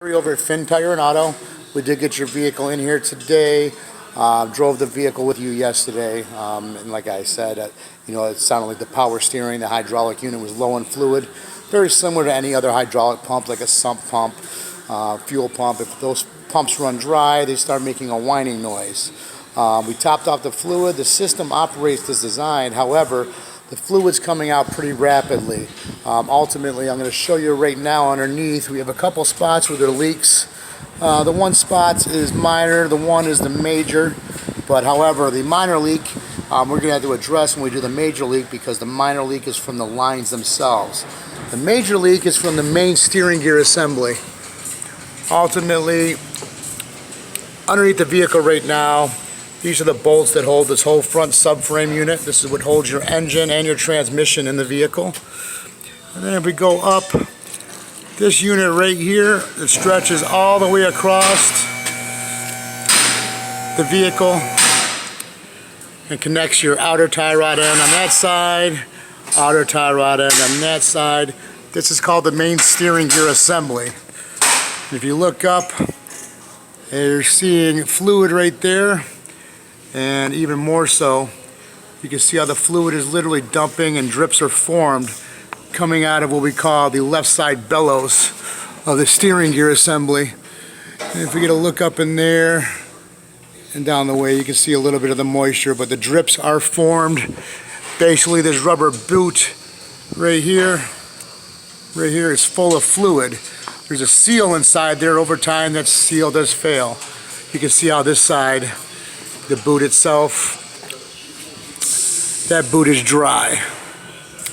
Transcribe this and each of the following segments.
Over at Fin Tire and Auto. We did get your vehicle in here today. Drove the vehicle with you yesterday, and like I said, it sounded like the power steering, the hydraulic unit was low in fluid, very similar to any other hydraulic pump, like a sump pump, fuel pump. If those pumps run dry, they start making a whining noise. We topped off the fluid. The system operates as designed. However, the fluid's coming out pretty rapidly. Ultimately, I'm going to show you right now underneath. We have a couple spots where there are leaks. The one spot is minor, the one is the major. But however, the minor leak, we're going to have to address when we do the major leak, because the minor leak is from the lines themselves. The major leak is from the main steering gear assembly. Ultimately, underneath the vehicle right now, these are the bolts that hold this whole front subframe unit. This is what holds your engine and your transmission in the vehicle. And then if we go up, this unit right here, it stretches all the way across the vehicle and connects your outer tie rod end on that side, outer tie rod end on that side. This is called the main steering gear assembly. If you look up, you're seeing fluid right there. And even more so, you can see how the fluid is literally dumping and drips are formed coming out of what we call the left side bellows of the steering gear assembly. And if we get a look up in there and down the way, you can see a little bit of the moisture, but the drips are formed. Basically, this rubber boot right here is full of fluid. There's a seal inside there. Over time, that seal does fail. You can see how this side, the boot itself, that boot is dry,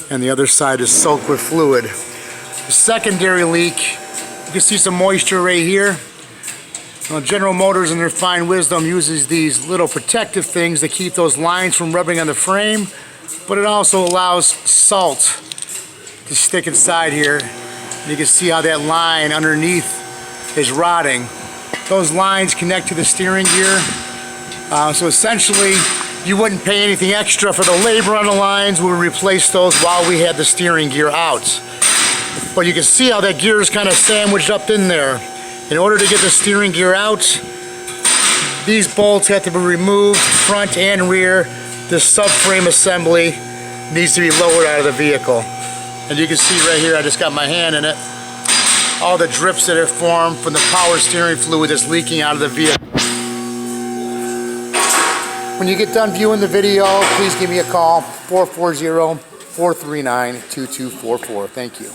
and the other side is soaked with fluid. The secondary leak, you can see some moisture right here. General Motors, in their fine wisdom, uses these little protective things to keep those lines from rubbing on the frame, but it also allows salt to stick inside here. And you can see how that line underneath is rotting. Those lines connect to the steering gear. So essentially, you wouldn't pay anything extra for the labor on the lines. We would replace those while we had the steering gear out. But you can see how that gear is kind of sandwiched up in there. In order to get the steering gear out, these bolts have to be removed, front and rear. The subframe assembly needs to be lowered out of the vehicle. And you can see right here, I just got my hand in it, all the drips that are formed from the power steering fluid that's leaking out of the vehicle. When you get done viewing the video, please give me a call, 440-439-2244. Thank you.